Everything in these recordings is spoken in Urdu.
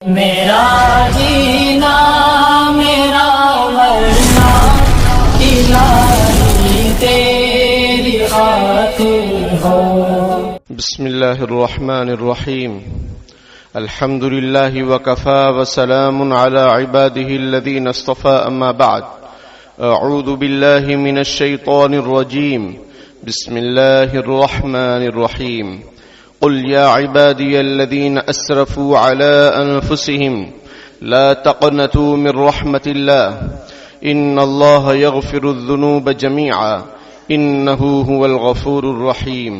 میرا جینا میرا مرنا الہی تیری خاطر ہو. بسم اللہ الرحمن الرحیم. الحمد للہ وکفا وسلام علی عباده الذین اصطفى. اما بعد، اعوذ باللہ من الشیطان الرجیم. بسم اللہ الرحمن الرحیم. قل يا عبادي الذين أسرفوا على أنفسهم لا تقنطوا من رحمة الله إن الله يغفر الذنوب جميعا إنه هو الغفور الرحيم.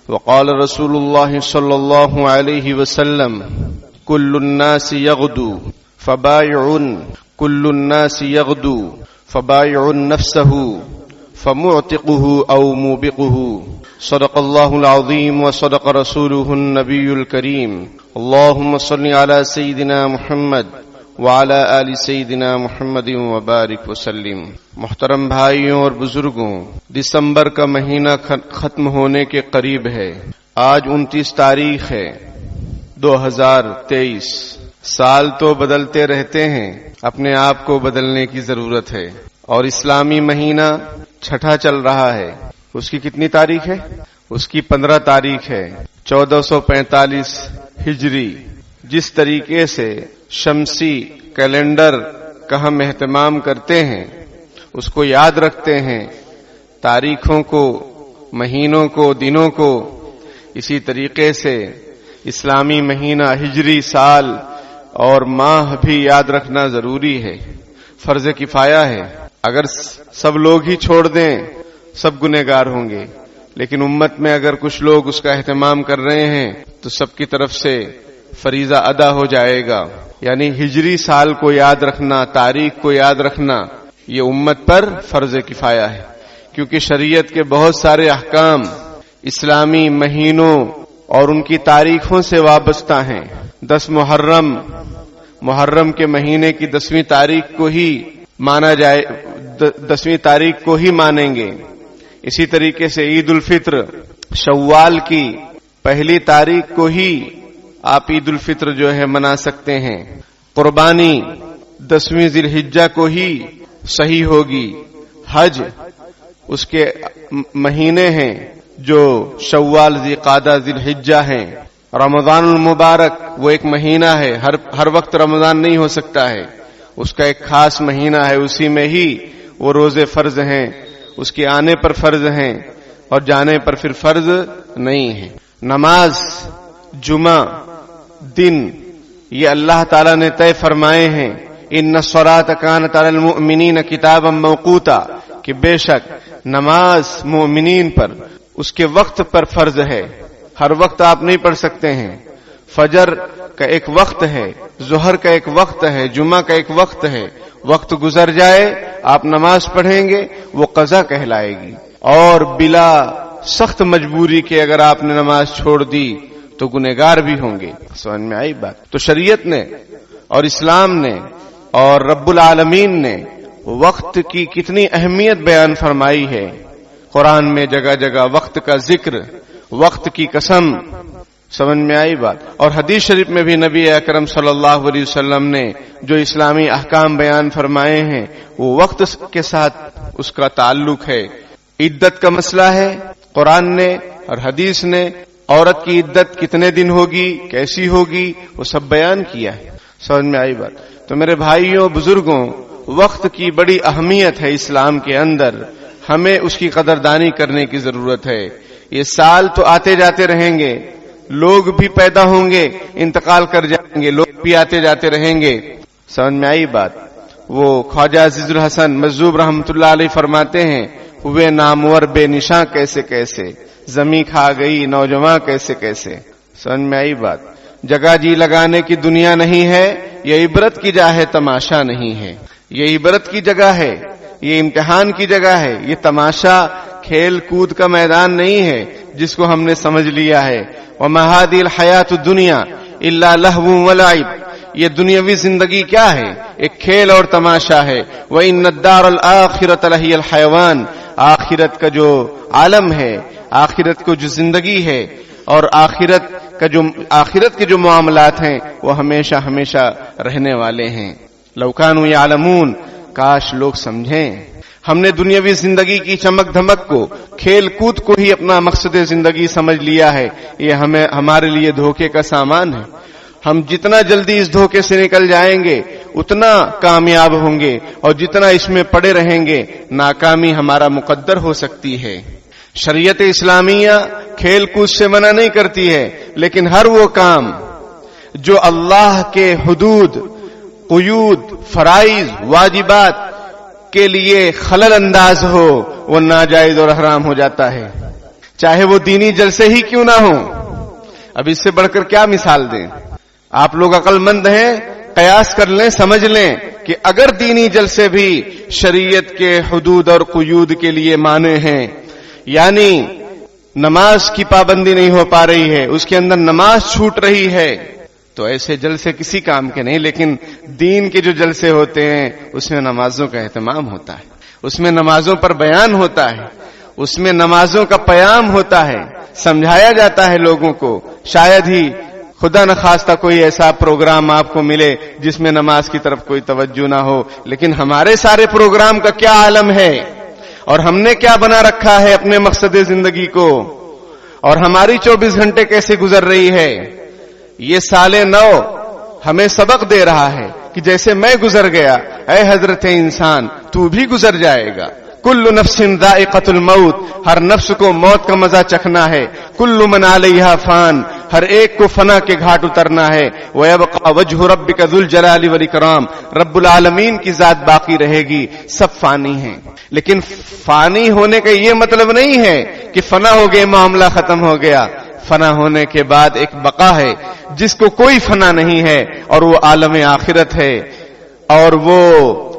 وقال رسول الله صلى الله عليه وسلم: كل الناس يغدو كل الناس يغدو فبايع نفسه فمعتقه أو موبقه. صدق اللہ العظیم وصدق رسولہ النبی الکریم. اللہم صل علی سیدنا محمد وعلی آل سیدنا محمد وبارک وسلم. محترم بھائیوں اور بزرگوں، دسمبر کا مہینہ ختم ہونے کے قریب ہے. آج 29 تاریخ ہے 2023. سال تو بدلتے رہتے ہیں، اپنے آپ کو بدلنے کی ضرورت ہے. اور اسلامی مہینہ چھٹا چل رہا ہے. اس کی کتنی تاریخ ہے؟ اس کی 15 تاریخ ہے. 1445 ہجری. جس طریقے سے شمسی کیلنڈر کا ہم اہتمام کرتے ہیں، اس کو یاد رکھتے ہیں، تاریخوں کو، مہینوں کو، دنوں کو، اسی طریقے سے اسلامی مہینہ، ہجری سال اور ماہ بھی یاد رکھنا ضروری ہے. فرض کفایہ ہے. اگر سب لوگ ہی چھوڑ دیں، سب گنہگار ہوں گے، لیکن امت میں اگر کچھ لوگ اس کا اہتمام کر رہے ہیں تو سب کی طرف سے فریضہ ادا ہو جائے گا. یعنی ہجری سال کو یاد رکھنا، تاریخ کو یاد رکھنا، یہ امت پر فرض کفایہ ہے. کیونکہ شریعت کے بہت سارے احکام اسلامی مہینوں اور ان کی تاریخوں سے وابستہ ہیں. 10 محرم کے مہینے کی 10ویں تاریخ کو ہی مانا جائے، 10ویں تاریخ کو ہی مانیں گے. اسی طریقے سے عید الفطر شوال کی 1 تاریخ کو ہی آپ عید الفطر جو ہے منا سکتے ہیں. قربانی 10ویں ذی الحجہ کو ہی صحیح ہوگی. حج اس کے مہینے ہیں جو شوال، ذی قعدہ، ذی الحجہ ہیں. رمضان المبارک وہ ایک مہینہ ہے، ہر وقت رمضان نہیں ہو سکتا ہے، اس کا ایک خاص مہینہ ہے، اسی میں ہی وہ روزے فرض ہیں، اس کے آنے پر فرض ہیں اور جانے پر پھر فرض نہیں ہیں. نماز جمعہ دن یہ اللہ تعالیٰ نے طے فرمائے ہیں. ان الصلاۃ کانت علی المؤمنین کتابا موقوتا، کہ بے شک نماز مومنین پر اس کے وقت پر فرض ہے. ہر وقت آپ نہیں پڑھ سکتے ہیں. فجر کا ایک وقت ہے، ظہر کا ایک وقت ہے، جمعہ کا ایک وقت ہے. وقت گزر جائے آپ نماز پڑھیں گے، وہ قضا کہلائے گی. اور بلا سخت مجبوری کے اگر آپ نے نماز چھوڑ دی تو گنہگار بھی ہوں گے. سمجھ میں آئی بات؟ تو شریعت نے اور اسلام نے اور رب العالمین نے وقت کی کتنی اہمیت بیان فرمائی ہے. قرآن میں جگہ جگہ وقت کا ذکر، وقت کی قسم. سمجھ میں آئی بات؟ اور حدیث شریف میں بھی نبی اکرم صلی اللہ علیہ وسلم نے جو اسلامی احکام بیان فرمائے ہیں وہ وقت کے ساتھ اس کا تعلق ہے. عدت کا مسئلہ ہے، قرآن نے اور حدیث نے عورت کی عدت کتنے دن ہوگی، کیسی ہوگی، وہ سب بیان کیا ہے. سمجھ میں آئی بات؟ تو میرے بھائیوں بزرگوں، وقت کی بڑی اہمیت ہے اسلام کے اندر. ہمیں اس کی قدردانی کرنے کی ضرورت ہے. یہ سال تو آتے جاتے رہیں گے، لوگ بھی پیدا ہوں گے، انتقال کر جائیں گے، لوگ بھی آتے جاتے رہیں گے. سمجھ میں آئی بات؟ وہ خواجہ عزیز الحسن مجذوب رحمۃ اللہ علیہ فرماتے ہیں: ہوئے نامور بے نشاں کیسے کیسے، زمیں کھا گئی نوجواں کیسے کیسے. سمجھ میں آئی بات؟ جگہ جی لگانے کی دنیا نہیں ہے، یہ عبرت کی جا ہے، تماشا نہیں ہے. یہ عبرت کی جگہ ہے، یہ امتحان کی جگہ ہے. یہ تماشا کھیل کود کا میدان نہیں ہے جس کو ہم نے سمجھ لیا ہے. وَمَا هَٰذِهِ الْحَيَاةُ الدُّنْيَا إِلَّا لَهْوٌ وَلَعِبٌ، یہ دنیاوی زندگی کیا ہے؟ ایک کھیل اور تماشا ہے. وَإِنَّ الدَّارَ الْآخِرَةَ لَهِيَ الْحَيَوَانُ، آخرت کا جو عالم ہے، آخرت کو جو زندگی ہے اور آخرت آخرت کے جو معاملات ہیں وہ ہمیشہ ہمیشہ رہنے والے ہیں. لو کانوا یعلمون، کاش لوگ سمجھیں. ہم نے دنیاوی زندگی کی چمک دھمک کو، کھیل کود کو ہی اپنا مقصد زندگی سمجھ لیا ہے. یہ ہمارے لیے دھوکے کا سامان ہے. ہم جتنا جلدی اس دھوکے سے نکل جائیں گے اتنا کامیاب ہوں گے، اور جتنا اس میں پڑے رہیں گے ناکامی ہمارا مقدر ہو سکتی ہے. شریعت اسلامیہ کھیل کود سے منع نہیں کرتی ہے، لیکن ہر وہ کام جو اللہ کے حدود، قیود، فرائض، واجبات کے لیے خلل انداز ہو وہ ناجائز اور حرام ہو جاتا ہے، چاہے وہ دینی جلسے ہی کیوں نہ ہو. اب اس سے بڑھ کر کیا مثال دیں؟ آپ لوگ عقل مند ہیں، قیاس کر لیں، سمجھ لیں کہ اگر دینی جلسے بھی شریعت کے حدود اور قیود کے لیے مانے ہیں، یعنی نماز کی پابندی نہیں ہو پا رہی ہے، اس کے اندر نماز چھوٹ رہی ہے، تو ایسے جلسے کسی کام کے نہیں. لیکن دین کے جو جلسے ہوتے ہیں اس میں نمازوں کا اہتمام ہوتا ہے، اس میں نمازوں پر بیان ہوتا ہے، اس میں نمازوں کا پیام ہوتا ہے، سمجھایا جاتا ہے لوگوں کو. شاید ہی خدا نخواستہ کوئی ایسا پروگرام آپ کو ملے جس میں نماز کی طرف کوئی توجہ نہ ہو، لیکن ہمارے سارے پروگرام کا کیا عالم ہے، اور ہم نے کیا بنا رکھا ہے اپنے مقصد زندگی کو، اور ہماری 24 گھنٹے کیسے گزر رہی ہے. یہ سال نو ہمیں سبق دے رہا ہے کہ جیسے میں گزر گیا، اے حضرت انسان تو بھی گزر جائے گا. کل نفس ذائقۃ الموت، ہر نفس کو موت کا مزہ چکھنا ہے. کل من علیہا فان، ہر ایک کو فنا کے گھاٹ اترنا ہے. وَيَبْقَى وَجْهُ رَبِّكَ ذُو الْجَلَالِ وَالْإِكْرَامِ، رب العالمین کی ذات باقی رہے گی. سب فانی ہیں، لیکن فانی ہونے کا یہ مطلب نہیں ہے کہ فنا ہو گئے معاملہ ختم ہو گیا. فنا ہونے کے بعد ایک بقا ہے جس کو کوئی فنا نہیں ہے، اور وہ عالم آخرت ہے، اور وہ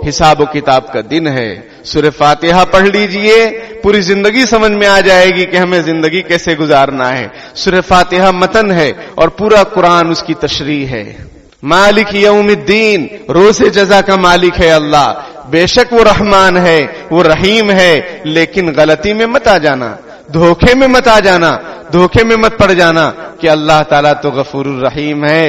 حساب و کتاب کا دن ہے. سورہ فاتحہ پڑھ لیجئے، پوری زندگی سمجھ میں آ جائے گی کہ ہمیں زندگی کیسے گزارنا ہے. سورہ فاتحہ متن ہے اور پورا قرآن اس کی تشریح ہے. مالک یوم الدین، روز جزا کا مالک ہے اللہ. بے شک وہ رحمان ہے، وہ رحیم ہے، لیکن غلطی میں مت آ جانا، دھوکے میں مت آ جانا، دھوکے میں مت پڑ جانا کہ اللہ تعالیٰ تو غفور الرحیم ہے.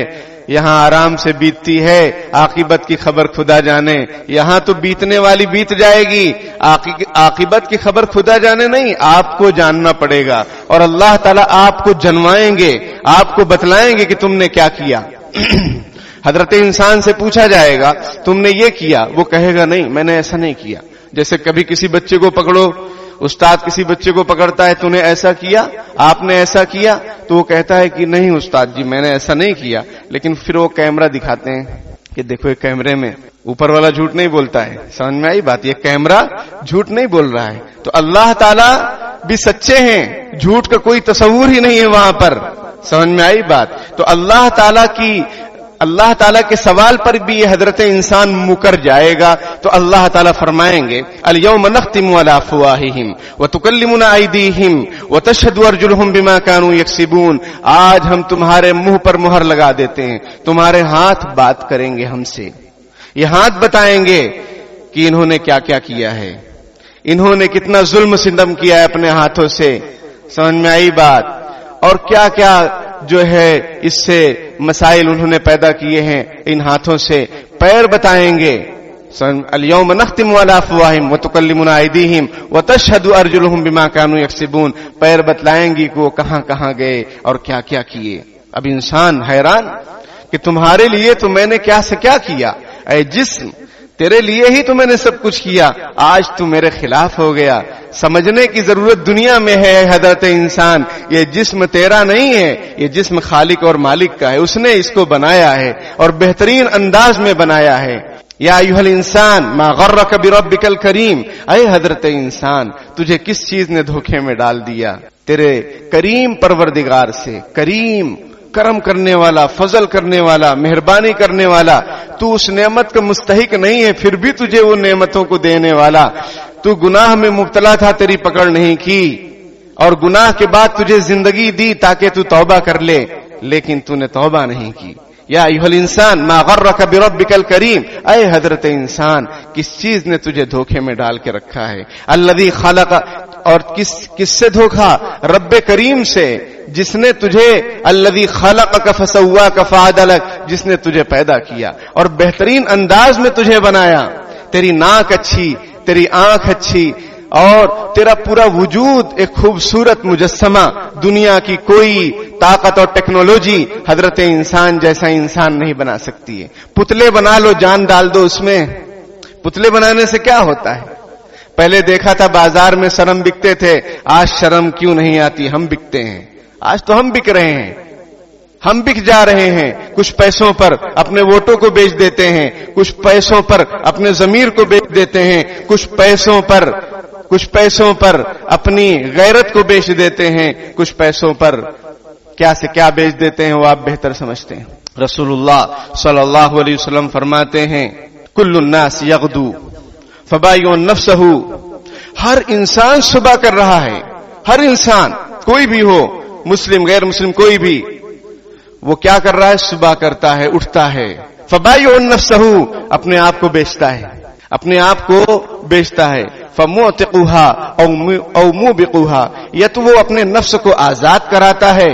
یہاں آرام سے بیتتی ہے، عاقبت کی خبر خدا جانے. یہاں تو بیتنے والی بیت جائے گی، عاقبت کی خبر خدا جانے نہیں، آپ کو جاننا پڑے گا. اور اللہ تعالیٰ آپ کو جنوائیں گے، آپ کو بتلائیں گے کہ تم نے کیا کیا. حضرت انسان سے پوچھا جائے گا تم نے یہ کیا، وہ کہے گا نہیں میں نے ایسا نہیں کیا. جیسے کبھی کسی بچے کو پکڑو، استاد کسی بچے کو پکڑتا ہے، تو نے ایسا کیا، آپ نے ایسا کیا، تو وہ کہتا ہے کہ نہیں استاد جی میں نے ایسا نہیں کیا. لیکن پھر وہ کیمرہ دکھاتے ہیں کہ دیکھو یہ کیمرے میں اوپر والا جھوٹ نہیں بولتا ہے. سمجھ میں آئی بات؟ یہ کیمرہ جھوٹ نہیں بول رہا ہے. تو اللہ تعالیٰ بھی سچے ہیں، جھوٹ کا کوئی تصور ہی نہیں ہے وہاں پر. سمجھ میں آئی بات؟ تو اللہ تعالیٰ کے سوال پر بھی یہ حضرت انسان مکر جائے گا. تو اللہ تعالیٰ فرمائیں گے الیوم نختم علی افواہہم وتکلمنا ایدیہم وتشہد ارجلہم بما کانوا یکسبون. آج ہم تمہارے منہ پر مہر لگا دیتے ہیں، تمہارے ہاتھ بات کریں گے ہم سے. یہ ہاتھ بتائیں گے کہ انہوں نے کیا کیا کیا ہے، انہوں نے کتنا ظلم ستم کیا ہے اپنے ہاتھوں سے. سمجھ میں آئی بات؟ اور کیا کیا جو ہے اس سے مسائل انہوں نے پیدا کیے ہیں ان ہاتھوں سے. پیر بتائیں گے الیوم نختم علی افواہہم وتکلمنا ایدیہم وتشہد ارجلہم بما کانوا یکسبون. پیر بتلائیں گی کہ وہ کہاں کہاں گئے اور کیا کیا کیے. اب انسان حیران کہ تمہارے لیے تو میں نے کیا سے کیا کیا. اے جسم تیرے لیے ہی تو میں نے سب کچھ کیا، آج تو میرے خلاف ہو گیا. سمجھنے کی ضرورت دنیا میں ہے حضرت انسان، یہ جسم تیرا نہیں ہے، یہ جسم خالق اور مالک کا ہے. اس نے اس کو بنایا ہے اور بہترین انداز میں بنایا ہے. یا ایھا الانسان ما غرک بربک الکریم، اے حضرت انسان تجھے کس چیز نے دھوکے میں ڈال دیا؟ تیرے کریم پروردگار سے. کریم کرم کرنے والا، فضل کرنے والا، مہربانی کرنے والا. تو اس نعمت کا مستحق نہیں ہے، پھر بھی تجھے وہ نعمتوں کو دینے والا. تو گناہ میں مبتلا تھا، تیری پکڑ نہیں کی، اور گناہ کے بعد تجھے زندگی دی تاکہ تو توبہ کر لے، لیکن تو نے توبہ نہیں کی. یا ایھا الانسان ما غرک بربک الکریم، اے حضرت انسان کس چیز نے تجھے دھوکے میں ڈال کے رکھا ہے؟ الذی خلق، اور کس سے دھوکا؟ رب کریم سے، جس نے تجھے الذی خلقک فسواک فعدلک، جس نے تجھے پیدا کیا اور بہترین انداز میں تجھے بنایا. تیری ناک اچھی، تیری آنکھ اچھی، اور تیرا پورا وجود ایک خوبصورت مجسمہ. دنیا کی کوئی طاقت اور ٹیکنالوجی حضرت انسان جیسا انسان نہیں بنا سکتی ہے. پتلے بنا لو، جان ڈال دو اس میں. پتلے بنانے سے کیا ہوتا ہے؟ پہلے دیکھا تھا بازار میں شرم بکتے تھے، آج شرم کیوں نہیں آتی، ہم بکتے ہیں. آج تو ہم بک رہے ہیں، ہم بک جا رہے ہیں. کچھ پیسوں پر اپنے ووٹوں کو بیچ دیتے ہیں، کچھ پیسوں پر اپنے ضمیر کو بیچ دیتے ہیں، کچھ پیسوں پر اپنی غیرت کو بیچ دیتے ہیں، کچھ پیسوں پر کیا سے کیا بیچ دیتے ہیں وہ آپ بہتر سمجھتے ہیں. رسول اللہ صلی اللہ علیہ وسلم فرماتے ہیں کل الناس یغدو فبائع نفسہ. ہر انسان صبح کر رہا ہے، ہر انسان کوئی بھی ہو، مسلم غیر مسلم کوئی بھی، وہ کیا کر رہا ہے؟ صبح کرتا ہے، اٹھتا ہے. فبائع نفسہ، اپنے آپ کو بیچتا ہے، اپنے آپ کو بیچتا ہے. فموتقوها او موبقوها، یا تو وہ اپنے نفس کو آزاد کراتا ہے.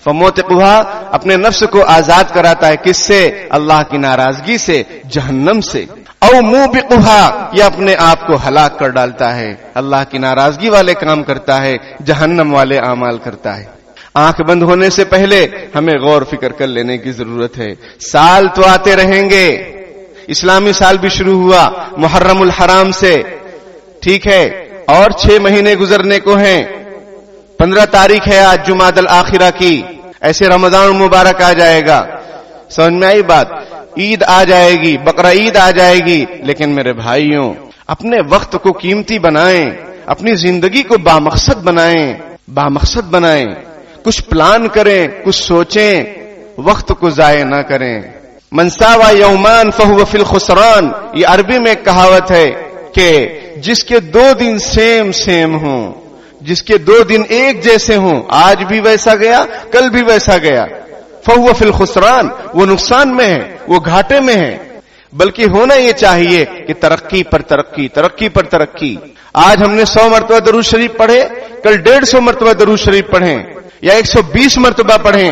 فموتقوها، اپنے نفس کو آزاد کراتا ہے. کس سے؟ اللہ کی ناراضگی سے، جہنم سے. او موبقوها، یا اپنے آپ کو ہلاک کر ڈالتا ہے. اللہ کی ناراضگی والے کام کرتا ہے، جہنم والے اعمال کرتا ہے. آنکھ بند ہونے سے پہلے ہمیں غور فکر کر لینے کی ضرورت ہے. سال تو آتے رہیں گے، اسلامی سال بھی شروع ہوا محرم الحرام سے، ٹھیک ہے، اور 6 مہینے گزرنے کو ہیں. 15 تاریخ ہے آج جمادی الاخرہ کی، ایسے رمضان مبارک آ جائے گا. سمجھ میں آئی بات؟ عید آ جائے گی، بقرہ عید آ جائے گی. لیکن میرے بھائیوں، اپنے وقت کو قیمتی بنائیں، اپنی زندگی کو بامقصد بنائیں، کچھ پلان کریں، کچھ سوچیں، وقت کو ضائع نہ کریں. من ساوى یومان فہو فی الخسران، یہ عربی میں ایک کہاوت ہے کہ جس کے 2 دن سیم ہوں، جس کے 2 دن ایک جیسے ہوں، آج بھی ویسا گیا کل بھی ویسا گیا، فہو فی الخسران، وہ نقصان میں ہے، وہ گھاٹے میں ہے. بلکہ ہونا یہ چاہیے کہ ترقی پر ترقی. آج ہم نے 100 مرتبہ درود شریف پڑھے، کل 150 مرتبہ درود شریف پڑھیں یا 120 مرتبہ پڑھیں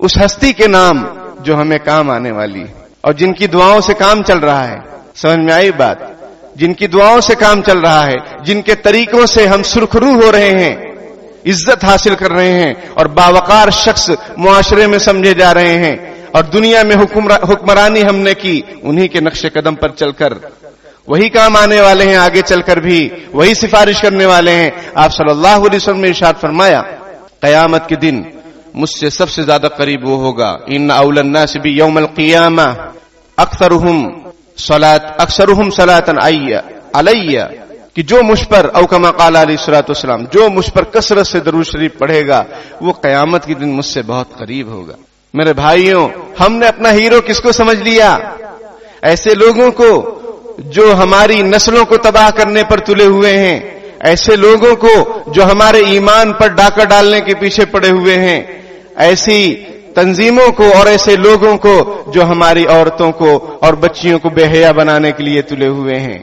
اس ہستی کے نام جو ہمیں کام آنے والی ہے اور جن کی دعاؤں سے کام چل رہا ہے. سمجھ میں آئی بات؟ جن کی دعاؤں سے کام چل رہا ہے، جن کے طریقوں سے ہم سرخرو ہو رہے ہیں، عزت حاصل کر رہے ہیں اور باوقار شخص معاشرے میں سمجھے جا رہے ہیں، اور دنیا میں حکمرانی ہم نے کی انہی کے نقش قدم پر چل کر. وہی کام آنے والے ہیں، آگے چل کر بھی وہی سفارش کرنے والے ہیں. آپ صلی اللہ علیہ وسلم نے ارشاد فرمایا قیامت کے دن مجھ سے سب سے زیادہ قریب وہ ہوگا، ان اول الناس بی یوم القیامہ اکثرهم صلاۃ علی، کہ جو مجھ پر او کما قال علیہ الصلوۃ والسلام، جو مجھ پر کثرت سے درود شریف پڑھے گا وہ قیامت کے دن مجھ سے بہت قریب ہوگا. میرے بھائیوں، ہم نے اپنا ہیرو کس کو سمجھ لیا؟ ایسے لوگوں کو جو ہماری نسلوں کو تباہ کرنے پر تلے ہوئے ہیں، ایسے لوگوں کو جو ہمارے ایمان پر ڈاکہ ڈالنے کے پیچھے پڑے ہوئے ہیں، ایسی تنظیموں کو اور ایسے لوگوں کو جو ہماری عورتوں کو اور بچیوں کو بے حیا بنانے کے لیے تلے ہوئے ہیں.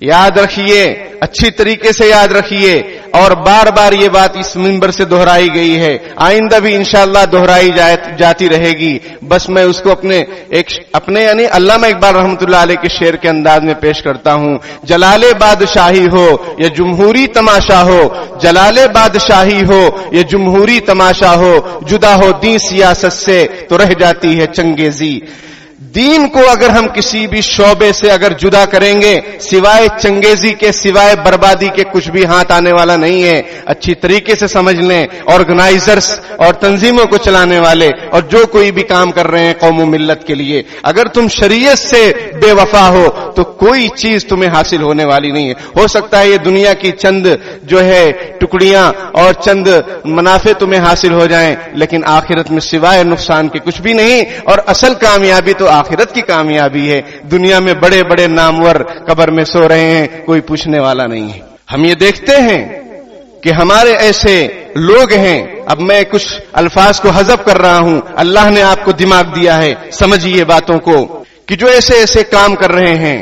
یاد رکھیے، اچھی طریقے سے یاد رکھیے، اور بار بار یہ بات اس منبر سے دہرائی گئی ہے، آئندہ بھی انشاءاللہ دہرائی جاتی رہے گی. بس میں اس کو اپنے یعنی علامہ اقبال رحمۃ اللہ علیہ کے شعر کے انداز میں پیش کرتا ہوں. جلال بادشاہی ہو یا جمہوری تماشا ہو، جلال بادشاہی ہو یا جمہوری تماشا ہو، جدا ہو دین سیاست سے تو رہ جاتی ہے چنگیزی. دین کو اگر ہم کسی بھی شعبے سے اگر جدا کریں گے، سوائے چنگیزی کے، سوائے بربادی کے کچھ بھی ہاتھ آنے والا نہیں ہے. اچھی طریقے سے سمجھ لیں، آرگنائزرز اور تنظیموں کو چلانے والے اور جو کوئی بھی کام کر رہے ہیں قوم و ملت کے لیے، اگر تم شریعت سے بے وفا ہو تو کوئی چیز تمہیں حاصل ہونے والی نہیں ہے. ہو سکتا ہے یہ دنیا کی چند جو ہے ٹکڑیاں اور چند منافع تمہیں حاصل ہو جائیں، لیکن آخرت میں سوائے نقصان کے کچھ بھی نہیں. اور اصل کامیابی تو آخرت کی کامیابی ہے. دنیا میں بڑے بڑے نامور قبر میں سو رہے ہیں، کوئی پوچھنے والا نہیں ہے. ہم یہ دیکھتے ہیں کہ ہمارے ایسے لوگ ہیں، اب میں کچھ الفاظ کو حذف کر رہا ہوں، اللہ نے آپ کو دماغ دیا ہے، سمجھیے باتوں کو، کہ جو ایسے ایسے کام کر رہے ہیں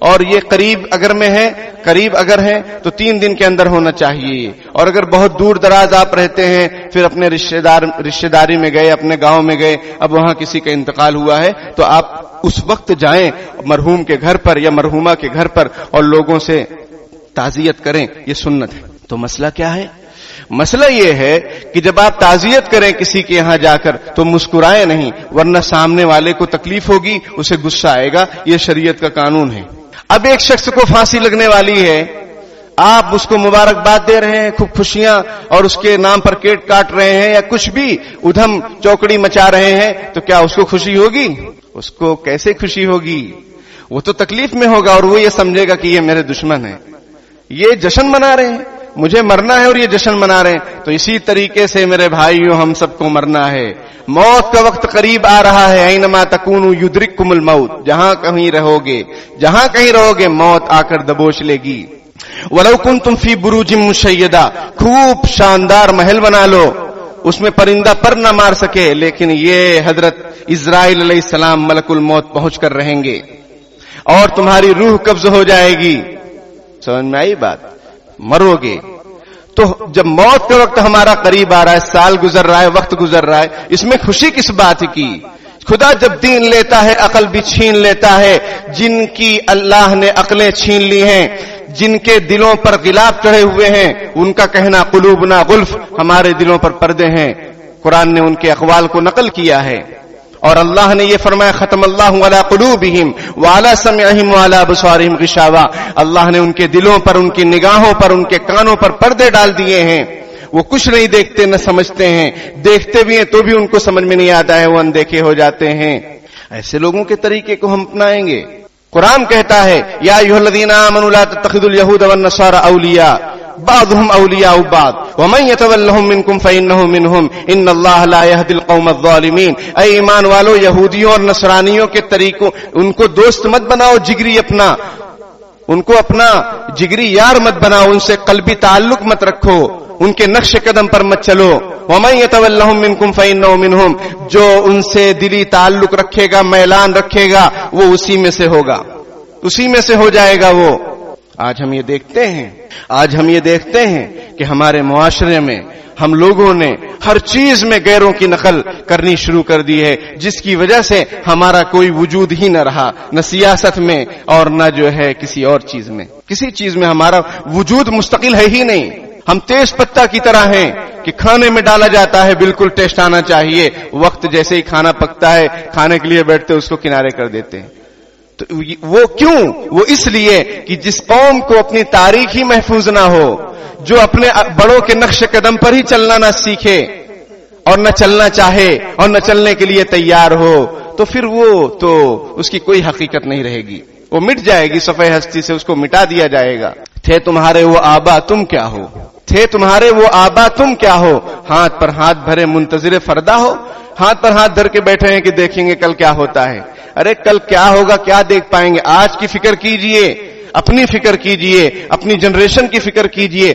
اور یہ قریب اگر ہے تو 3 دن کے اندر ہونا چاہیے، اور اگر بہت دور دراز آپ رہتے ہیں، پھر اپنے رشتہ داری میں گئے، اپنے گاؤں میں گئے، اب وہاں کسی کا انتقال ہوا ہے، تو آپ اس وقت جائیں مرحوم کے گھر پر یا مرحومہ کے گھر پر اور لوگوں سے تعزیت کریں، یہ سنت ہے۔ تو مسئلہ کیا ہے؟ مسئلہ یہ ہے کہ جب آپ تعزیت کریں کسی کے یہاں جا کر تو مسکرائیں نہیں، ورنہ سامنے والے کو تکلیف ہوگی، اسے غصہ آئے گا، یہ شریعت کا قانون ہے۔ اب ایک شخص کو پھانسی لگنے والی ہے، آپ اس کو مبارکباد دے رہے ہیں، خوب خوشیاں، اور اس کے نام پر کیک کاٹ رہے ہیں یا کچھ بھی ادھم چوکڑی مچا رہے ہیں، تو کیا اس کو خوشی ہوگی؟ اس کو کیسے خوشی ہوگی؟ وہ تو تکلیف میں ہوگا، اور وہ یہ سمجھے گا کہ یہ میرے دشمن ہیں، یہ جشن منا رہے ہیں، مجھے مرنا ہے اور یہ جشن منا رہے ہیں۔ تو اسی طریقے سے میرے بھائیوں، ہم سب کو مرنا ہے، موت کا وقت قریب آ رہا ہے۔ اینما تکونوا یدرککم الموت، جہاں کہیں رہوگے موت آ کر دبوچ لے گی۔ ولو کنتم فی بروج مشیدہ، خوب شاندار محل بنا لو، اس میں پرندہ پر نہ مار سکے، لیکن یہ حضرت اسرائیل علیہ السلام ملک الموت پہنچ کر رہیں گے اور تمہاری روح قبض ہو جائے گی۔ سمجھ میں آئی بات؟ مرو گے۔ تو جب موت کا وقت ہمارا قریب آ رہا ہے، سال گزر رہا ہے، وقت گزر رہا ہے، اس میں خوشی کس بات کی؟ خدا جب دین لیتا ہے عقل بھی چھین لیتا ہے۔ جن کی اللہ نے عقلیں چھین لی ہیں، جن کے دلوں پر غلاف چڑھے ہوئے ہیں، ان کا کہنا قلوبنا غلف، ہمارے دلوں پر پردے ہیں، قرآن نے ان کے اقوال کو نقل کیا ہے، اور اللہ نے یہ فرمایا ختم اللہ علی قلوبہم وعلی سمعہم وعلی ابصارہم غشاوہ، اللہ نے ان کے دلوں پر، ان کی نگاہوں پر، ان کے کانوں پر پردے ڈال دیے ہیں، وہ کچھ نہیں دیکھتے نہ سمجھتے ہیں، دیکھتے بھی ہیں تو بھی ان کو سمجھ میں نہیں آتا ہے، وہ اندیکھے ہو جاتے ہیں۔ ایسے لوگوں کے طریقے کو ہم اپنائیں گے؟ قرآن کہتا ہے یا ایھا الذین آمنوا لا تتخذوا اليہود والنصارى اولیاء بعضهم اولیاء بعض ومن يتولهم منکم فانه منهم ان اللہ لا يهدي القوم الظالمین۔ اے ایمان والو، یہودیوں اور نصرانیوں کے طریقوں، ان کو دوست مت بناؤ، جگری اپنا، ان کو اپنا جگری یار مت بناؤ، ان سے قلبی تعلق مت رکھو، ان کے نقش قدم پر مت چلو۔ وَمَن يَتَوَلَّهُم مِّنكُمْ فَإِنَّهُ مِنْهُمْ، جو ان سے دلی تعلق رکھے گا، میلان رکھے گا، وہ اسی میں سے ہوگا، اسی میں سے ہو جائے گا وہ۔ آج ہم یہ دیکھتے ہیں کہ ہمارے معاشرے میں ہم لوگوں نے ہر چیز میں غیروں کی نقل کرنی شروع کر دی ہے، جس کی وجہ سے ہمارا کوئی وجود ہی نہ رہا، نہ سیاست میں اور نہ جو ہے کسی اور چیز میں، کسی چیز میں ہمارا وجود مستقل ہے ہی نہیں۔ ہم تیز پتہ کی طرح ہیں کہ کھانے میں ڈالا جاتا ہے، بالکل ٹیسٹ آنا چاہیے، وقت جیسے ہی کھانا پکتا ہے، کھانے کے لیے بیٹھتے اس کو کنارے کر دیتے ہیں۔ تو وہ کیوں؟ وہ اس لیے کہ جس قوم کو اپنی تاریخ ہی محفوظ نہ ہو، جو اپنے بڑوں کے نقش قدم پر ہی چلنا نہ سیکھے اور نہ چلنا چاہے اور نہ چلنے کے لیے تیار ہو، تو پھر وہ تو اس کی کوئی حقیقت نہیں رہے گی، وہ مٹ جائے گی، صفحہ ہستی سے اس کو مٹا دیا جائے گا۔ تھے تمہارے وہ آبا، تم کیا ہو؟ ہاتھ پر ہاتھ بھرے منتظر فردا ہو، ہاتھ پر ہاتھ دھر کے بیٹھے ہیں کہ دیکھیں گے کل کیا ہوتا ہے۔ ارے کل کیا ہوگا، کیا دیکھ پائیں گے؟ آج کی فکر کیجئے، اپنی فکر کیجئے، اپنی جنریشن کی فکر کیجئے۔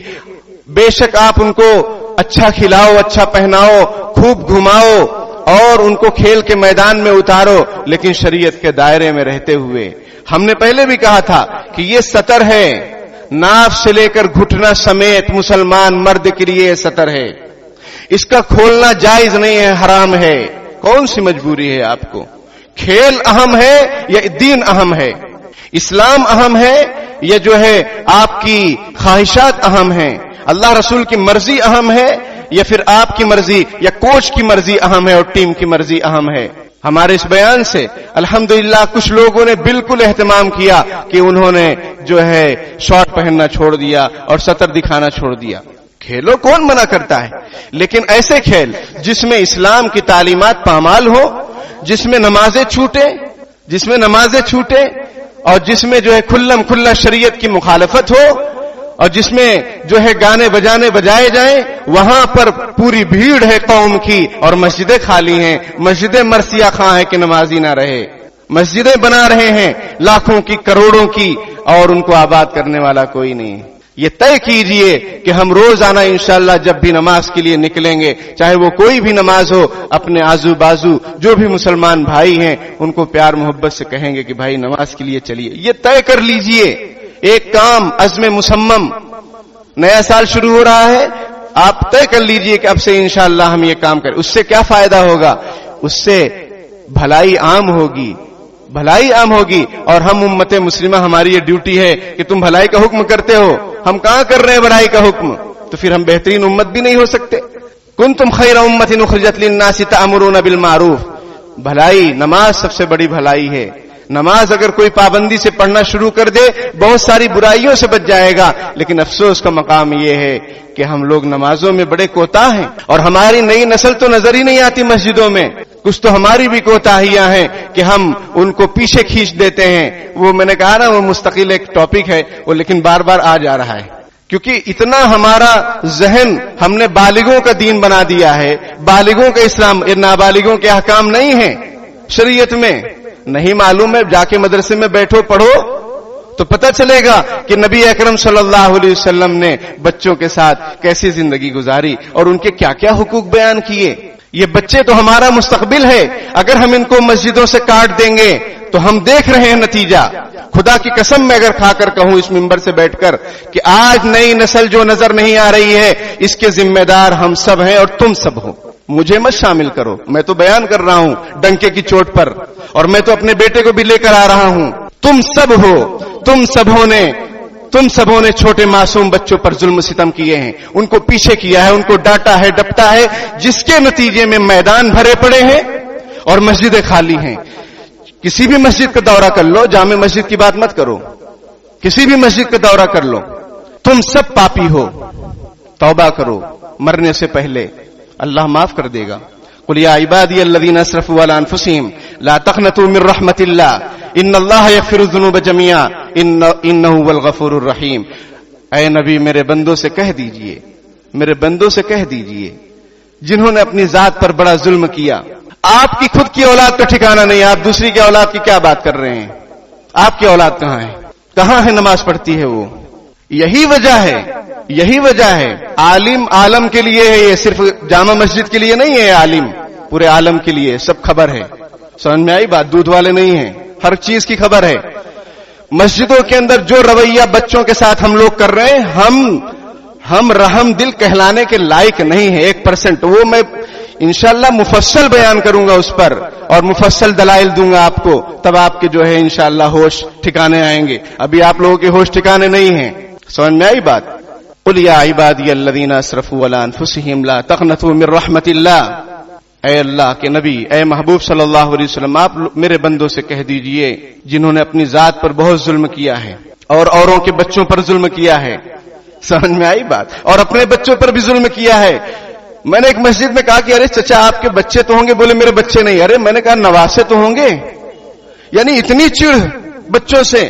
بے شک آپ ان کو اچھا کھلاؤ، اچھا پہناؤ، خوب گھماؤ اور ان کو کھیل کے میدان میں اتارو، لیکن شریعت کے دائرے میں رہتے ہوئے۔ ہم نے پہلے بھی کہا تھا کہ یہ سطر ہے، ناف سے لے کر گھٹنا سمیت مسلمان مرد کے لیے سطر ہے، اس کا کھولنا جائز نہیں ہے، حرام ہے۔ کون سی مجبوری ہے آپ کو؟ کھیل اہم ہے یا دین اہم ہے؟ اسلام اہم ہے یا جو ہے آپ کی خواہشات اہم ہیں؟ اللہ رسول کی مرضی اہم ہے یا پھر آپ کی مرضی یا کوچ کی مرضی اہم ہے اور ٹیم کی مرضی اہم ہے؟ ہمارے اس بیان سے الحمدللہ کچھ لوگوں نے بالکل اہتمام کیا کہ انہوں نے جو ہے شارٹ پہننا چھوڑ دیا اور سطر دکھانا چھوڑ دیا۔ کھیلو، کون منع کرتا ہے، لیکن ایسے کھیل جس میں اسلام کی تعلیمات پامال ہو، جس میں نمازیں چھوٹے اور جس میں جو ہے کھلم کھلا شریعت کی مخالفت ہو، اور جس میں جو ہے گانے بجانے بجائے جائیں، وہاں پر پوری بھیڑ ہے قوم کی اور مسجدیں خالی ہیں، مسجدیں مرثیہ خواہ ہیں کہ نمازی نہ رہے، مسجدیں بنا رہے ہیں لاکھوں کی، کروڑوں کی، اور ان کو آباد کرنے والا کوئی نہیں۔ یہ طے کیجئے کہ ہم روزانہ انشاءاللہ جب بھی نماز کے لیے نکلیں گے، چاہے وہ کوئی بھی نماز ہو، اپنے آزو بازو جو بھی مسلمان بھائی ہیں ان کو پیار محبت سے کہیں گے کہ بھائی نماز کے لیے چلیے. یہ طے کر لیجئے، ایک کام عزم مصمم. نیا سال شروع ہو رہا ہے، آپ طے کر لیجئے کہ اب سے انشاءاللہ ہم یہ کام کریں. اس سے کیا فائدہ ہوگا؟ اس سے بھلائی عام ہوگی، بھلائی عام ہوگی. اور ہم امت مسلمہ، ہماری یہ ڈیوٹی ہے کہ تم بھلائی کا حکم کرتے ہو، ہم کہاں کر رہے ہیں بھلائی کا حکم؟ تو پھر ہم بہترین امت بھی نہیں ہو سکتے. کنتم خیر امۃ اخرجت للناس تأمرون بالمعروف. بھلائی، نماز سب سے بڑی بھلائی ہے. نماز اگر کوئی پابندی سے پڑھنا شروع کر دے بہت ساری برائیوں سے بچ جائے گا. لیکن افسوس کا مقام یہ ہے کہ ہم لوگ نمازوں میں بڑے کوتاہ ہیں، اور ہماری نئی نسل تو نظر ہی نہیں آتی مسجدوں میں. کچھ تو ہماری بھی کوتاہیاں ہیں کہ ہم ان کو پیچھے کھینچ دیتے ہیں. وہ میں نے کہا نا، وہ مستقل ایک ٹاپک ہے وہ، لیکن بار بار آ جا رہا ہے کیونکہ اتنا ہمارا ذہن ہم نے بالغوں کا دین بنا دیا ہے، بالغوں کا اسلام. یہ نابالغوں کے احکام نہیں ہیں شریعت میں. نہیں معلوم ہے، جا کے مدرسے میں بیٹھو پڑھو تو پتہ چلے گا کہ نبی اکرم صلی اللہ علیہ وسلم نے بچوں کے ساتھ کیسی زندگی گزاری اور ان کے کیا کیا حقوق بیان کیے. یہ بچے تو ہمارا مستقبل ہے. اگر ہم ان کو مسجدوں سے کاٹ دیں گے تو ہم دیکھ رہے ہیں نتیجہ. خدا کی قسم میں اگر کھا کر کہوں اس منبر سے بیٹھ کر کہ آج نئی نسل جو نظر نہیں آ رہی ہے اس کے ذمہ دار ہم سب ہیں اور تم سب ہو. مجھے مت شامل کرو، میں تو بیان کر رہا ہوں ڈنکے کی چوٹ پر، اور میں تو اپنے بیٹے کو بھی لے کر آ رہا ہوں. تم سب ہو، تم سبوں نے چھوٹے معصوم بچوں پر ظلم ستم کیے ہیں، ان کو پیچھے کیا ہے، ان کو ڈانٹا ہے، ڈپٹا ہے، جس کے نتیجے میں میدان بھرے پڑے ہیں اور مسجدیں خالی ہیں. کسی بھی مسجد کا دورہ کر لو، جامع مسجد کی بات مت کرو، کسی بھی مسجد کا دورہ کر لو. تم سب پاپی ہو، توبہ کرو مرنے سے پہلے، اللہ معاف کر دے گا. قل یا عبادی الذین اسرفوا علی انفسہم لا تقنطوا من رحمت اللہ ان اللہ یغفر الذنوب جميعا انہ هو الغفور الرحیم. اے نبی میرے بندوں سے کہہ دیجئے، میرے بندوں سے کہہ دیجئے جنہوں نے اپنی ذات پر بڑا ظلم کیا. آپ کی خود کی اولاد کا ٹھکانہ نہیں، آپ دوسری کی اولاد کی کیا بات کر رہے ہیں؟ آپ کی اولاد کہاں ہے؟ کہاں ہے نماز پڑھتی ہے وہ؟ یہی وجہ ہے. عالم کے لیے ہے یہ، صرف جامع مسجد کے لیے نہیں ہے. عالم پورے عالم کے لیے، سب خبر ہے. سمجھ میں آئی بات؟ دودھ والے نہیں ہیں، ہر چیز کی خبر ہے. مسجدوں کے اندر جو رویہ بچوں کے ساتھ ہم لوگ کر رہے ہیں، ہم رحم دل کہلانے کے لائق نہیں ہے 1%. وہ میں انشاءاللہ مفصل بیان کروں گا اس پر، اور مفصل دلائل دوں گا آپ کو، تب آپ کے جو ہے انشاءاللہ ہوش ٹھکانے آئیں گے. ابھی آپ لوگوں کے ہوش ٹھکانے نہیں ہیں. سمجھ میں آئی بات؟ قل یا عبادی الذین اسرفوا علی انفسہم لا تقنطوا من رحمت اللہ. اے اللہ کے نبی، اے محبوب صلی اللہ علیہ وسلم، آپ میرے بندوں سے کہہ دیجئے جنہوں نے اپنی ذات پر بہت ظلم کیا ہے اور اوروں کے بچوں پر ظلم کیا ہے. سمجھ میں آئی بات؟ اور اپنے بچوں پر بھی ظلم کیا ہے. میں نے ایک مسجد میں کہا کہ ارے چچا آپ کے بچے تو ہوں گے، بولے میرے بچے نہیں. ارے میں نے کہا نواسے تو ہوں گے. یعنی اتنی چڑ بچوں سے.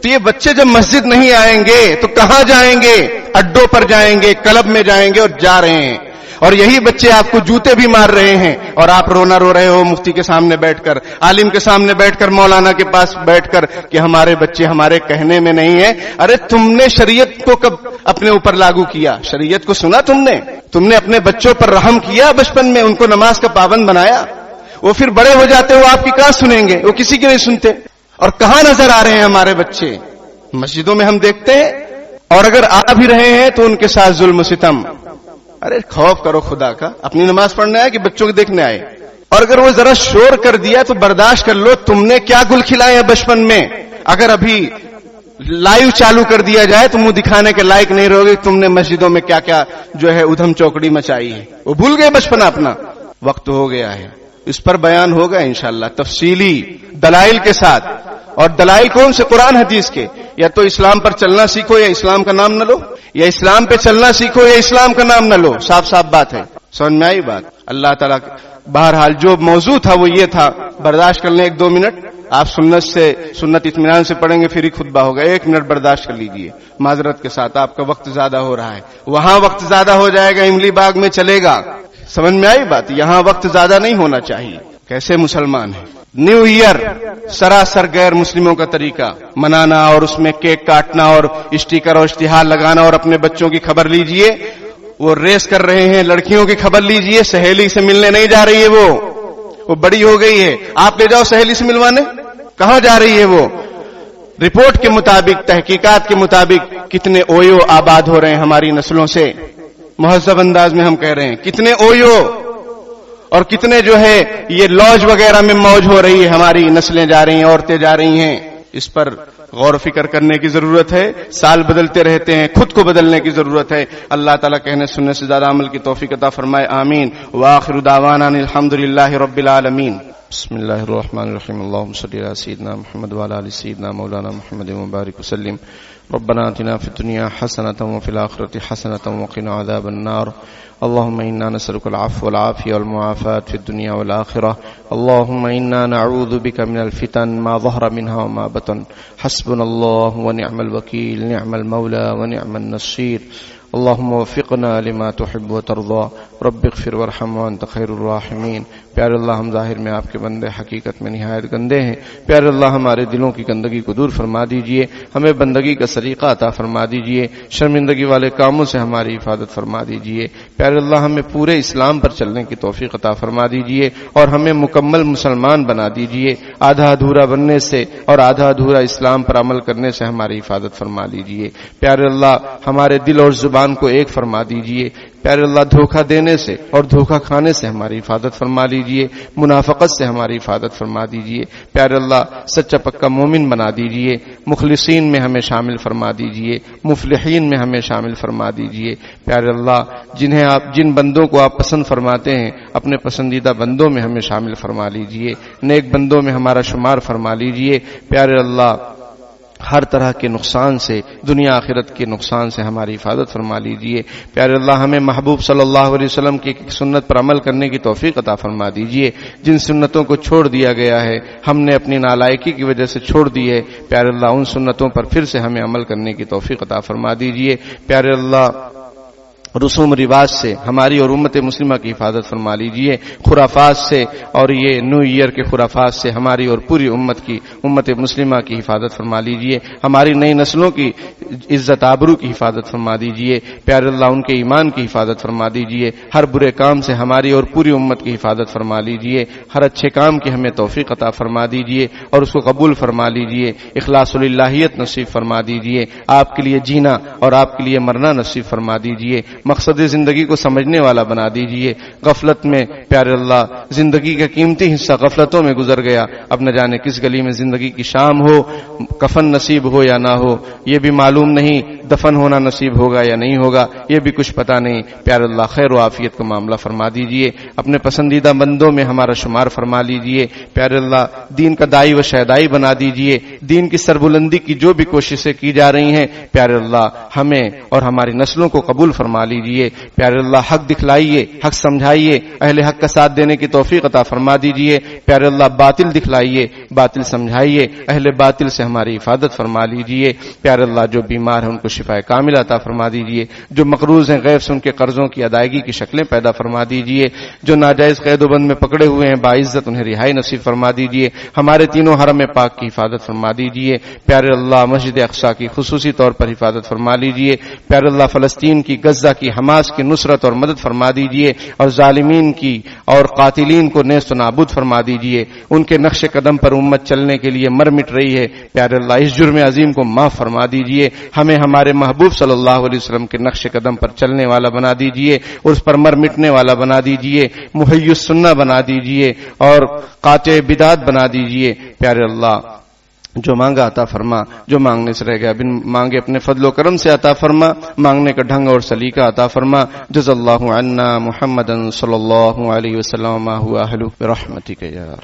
تو یہ بچے جب مسجد نہیں آئیں گے تو کہاں جائیں گے؟ اڈوں پر جائیں گے، کلب میں جائیں گے، اور جا رہے ہیں. اور یہی بچے آپ کو جوتے بھی مار رہے ہیں، اور آپ رونا رو رہے ہو مفتی کے سامنے بیٹھ کر، عالم کے سامنے بیٹھ کر، مولانا کے پاس بیٹھ کر کہ ہمارے بچے ہمارے کہنے میں نہیں ہیں. ارے تم نے شریعت کو کب اپنے اوپر لاگو کیا؟ شریعت کو سنا تم نے اپنے بچوں پر رحم کیا بچپن میں، ان کو نماز کا پابند بنایا. وہ پھر بڑے ہو جاتے ہو آپ کی کہاں سنیں گے؟ وہ کسی کی نہیں سنتے. اور کہاں نظر آ رہے ہیں ہمارے بچے؟ مسجدوں میں ہم دیکھتے ہیں. اور اگر آ بھی رہے ہیں تو ان کے ساتھ ظلم و ستم. ارے خوف کرو خدا کا. اپنی نماز پڑھنے آئے کہ بچوں کو دیکھنے آئے؟ اور اگر وہ ذرا شور کر دیا تو برداشت کر لو. تم نے کیا گل کھلائے ہیں بچپن میں؟ اگر ابھی لائیو چالو کر دیا جائے تو منہ دکھانے کے لائق نہیں رہو گے. تم نے مسجدوں میں کیا کیا جو ہے ادھم چوکڑی مچائی ہے. وہ بھول گئے بچپن اپنا. وقت ہو گیا ہے، اس پر بیان ہوگا انشاءاللہ تفصیلی دلائل کے ساتھ. اور دلائل کون سے؟ قرآن حدیث کے. یا تو اسلام پر چلنا سیکھو یا اسلام کا نام نہ لو، یا اسلام پہ چلنا سیکھو یا اسلام کا نام نہ لو. صاف صاف بات ہے. سمجھ میں آئی بات؟ اللہ تعالیٰ بہرحال جو موضوع تھا وہ یہ تھا. برداشت کر لیں 1-2 منٹ. آپ سنت اطمینان سے پڑھیں گے، پھر ہی خطبہ ہوگا. 1 منٹ برداشت کر لیجئے معذرت کے ساتھ. آپ کا وقت زیادہ ہو رہا ہے. وہاں وقت زیادہ ہو جائے گا، املی باغ میں چلے گا. سمجھ میں آئی بات؟ یہاں وقت زیادہ نہیں ہونا چاہیے. کیسے مسلمان ہیں؟ نیو ایئر سراسر غیر مسلموں کا طریقہ منانا اور اس میں کیک کاٹنا اور اسٹیکر اور اشتہار لگانا اور اپنے بچوں کی خبر لیجئے وہ ریس کر رہے ہیں. لڑکیوں کی خبر لیجئے سہیلی سے ملنے نہیں جا رہی ہے, وہ بڑی ہو گئی ہے, آپ لے جاؤ سہیلی سے ملوانے, کہاں جا رہی ہے وہ؟ رپورٹ کے مطابق, تحقیقات کے مطابق کتنے اویو آباد ہو رہے ہیں ہماری نسلوں سے. مہذب انداز میں ہم کہہ رہے ہیں کتنے اویو اور کتنے جو ہے یہ لاج وغیرہ میں موج ہو رہی ہے, ہماری نسلیں جا رہی ہیں, عورتیں جا رہی ہیں. اس پر غور و فکر کرنے کی ضرورت ہے. سال بدلتے رہتے ہیں, خود کو بدلنے کی ضرورت ہے. اللہ تعالیٰ کہنے سننے سے زیادہ عمل کی توفیق عطا فرمائے, آمین. وآخر دعوانا الحمدللہ رب العالمین. بسم اللہ الرحمن الرحیم. اللہم صلی علی سیدنا محمد وعلی آل سیدنا مولانا محمد وبارک وسلم. ربنا آتنا فی الدنیا حسنۃ وفی الآخرۃ حسنۃ وقنا عذاب النار. اللهم إنا نسألك العفو والعافية والمعافاة في الدنيا والآخرة. اللهم إنا نعوذ بك من الفتن ما ظهر منها وما بطن. حسبنا الله ونعم الوكيل, نعم المولى ونعم النصير. اللهم وفقنا لما تحب وترضى. رب اغفر وارحم وانت خیر الراحمین. پیارے اللہ, ہم ظاہر میں آپ کے بندے, حقیقت میں نہایت گندے ہیں. پیارے اللہ, ہمارے دلوں کی گندگی کو دور فرما دیجئے, ہمیں بندگی کا سلیقہ عطا فرما دیجئے, شرمندگی والے کاموں سے ہماری حفاظت فرما دیجئے. پیارے اللہ, ہمیں پورے اسلام پر چلنے کی توفیق عطا فرما دیجئے اور ہمیں مکمل مسلمان بنا دیجئے. آدھا ادھورا بننے سے اور آدھا ادھورا اسلام پر عمل کرنے سے ہماری حفاظت فرما دیجئے. پیارے اللہ, ہمارے دل اور زبان کو ایک فرما دیجئے. پیارے اللہ, دھوکہ دینے سے اور دھوکہ کھانے سے ہماری حفاظت فرما لیجئے, منافقت سے ہماری حفاظت فرما دیجئے. پیارے اللہ, سچا پکا مومن بنا دیجئے, مخلصین میں ہمیں شامل فرما دیجئے, مفلحین میں ہمیں شامل فرما دیجئے. پیارے اللہ, جن بندوں کو آپ پسند فرماتے ہیں اپنے پسندیدہ بندوں میں ہمیں شامل فرما لیجئے, نیک بندوں میں ہمارا شمار فرما لیجئے. پیارے اللہ, ہر طرح کے نقصان سے, دنیا آخرت کے نقصان سے ہماری حفاظت فرما لیجئے. پیارے اللہ, ہمیں محبوب صلی اللہ علیہ وسلم کی سنت پر عمل کرنے کی توفیق عطا فرما دیجئے. جن سنتوں کو چھوڑ دیا گیا ہے, ہم نے اپنی نالائکی کی وجہ سے چھوڑ دی ہے, پیارے اللہ ان سنتوں پر پھر سے ہمیں عمل کرنے کی توفیق عطا فرما دیجئے. پیارے اللہ, رسوم رواج سے ہماری اور امت مسلمہ کی حفاظت فرما لیجئے. خرافات سے اور یہ نیو ایئر کے خرافات سے ہماری اور پوری امت مسلمہ کی حفاظت فرما لیجئے. ہماری نئی نسلوں کی عزت آبرو کی حفاظت فرما دیجئے. پیارے اللہ, ان کے ایمان کی حفاظت فرما دیجئے. ہر برے کام سے ہماری اور پوری امت کی حفاظت فرما لیجئے. ہر اچھے کام کی ہمیں توفیق عطا فرما دیجئے اور اس کو قبول فرما لیجئے. اخلاص الالہیت نصیب فرما دیجئے. آپ کے لیے جینا اور آپ کے لیے مرنا نصیب فرما دیجئے. مقصد زندگی کو سمجھنے والا بنا دیجئے. غفلت میں پیارے اللہ, زندگی کا قیمتی حصہ غفلتوں میں گزر گیا. اب نہ جانے کس گلی میں زندگی کی شام ہو, کفن نصیب ہو یا نہ ہو, یہ بھی معلوم نہیں. دفن ہونا نصیب ہوگا یا نہیں ہوگا, یہ بھی کچھ پتہ نہیں. پیارے اللہ, خیر و عافیت کا معاملہ فرما دیجئے. اپنے پسندیدہ بندوں میں ہمارا شمار فرما لیجئے. پیارے اللہ, دین کا دائی و شہدائی بنا دیجئے. دین کی سربلندی کی جو بھی کوششیں کی جا رہی ہیں, پیارے اللہ ہمیں اور ہماری نسلوں کو قبول فرما لیجئے. پیارے اللہ, حق دکھلائیے, حق سمجھائیے, اہل حق کا ساتھ دینے کی توفیق عطا فرما دیجئے. پیارے اللہ, باطل دکھلائیے, باطل سمجھائیے, اہل باطل سے ہماری حفاظت فرما لیجئے. پیارے اللہ, جو بیمار ہیں ان کو شفا کاملہ عطا فرما دیجئے. جو مقروض ہیں غیب سے ان کے قرضوں کی ادائیگی کی شکلیں پیدا فرما دیجئے. جو ناجائز قید و بند میں پکڑے ہوئے ہیں باعزت انہیں رہائی نصیب فرما دیجئے. ہمارے تینوں حرم پاک کی حفاظت فرما دیجئے. پیارے اللہ, مسجد اقصی کی خصوصی طور پر حفاظت فرما لیجئے. پیارے اللہ, فلسطین کی, غزہ کی, حماس کی نصرت اور مدد فرما دیجئے اور ظالمین کی اور قاتلین کو نیست و نابود فرما دیجئے. ان کے نقش قدم پر امت چلنے کے لیے مر مٹ رہی ہے. پیارے اللہ, اس جرم عظیم کو معاف فرما دیجئے. ہمیں ہمارے محبوب صلی اللہ علیہ وسلم کے نقش قدم پر چلنے والا بنا دیجئے اور اس پر مر مٹنے والا بنا دیجئے. محی السنہ بنا دیجئے اور قاطع بدعت بنا دیجئے. پیارے اللہ, جو مانگا عطا فرما, جو مانگنے سے رہ گیا بن مانگے اپنے فضل و کرم سے عطا فرما. مانگنے کا ڈھنگ اور سلیقہ عطا فرما. جزا اللہ عنا محمدا صلی اللہ علیہ وسلم ما هو اہلہ برحمتک یا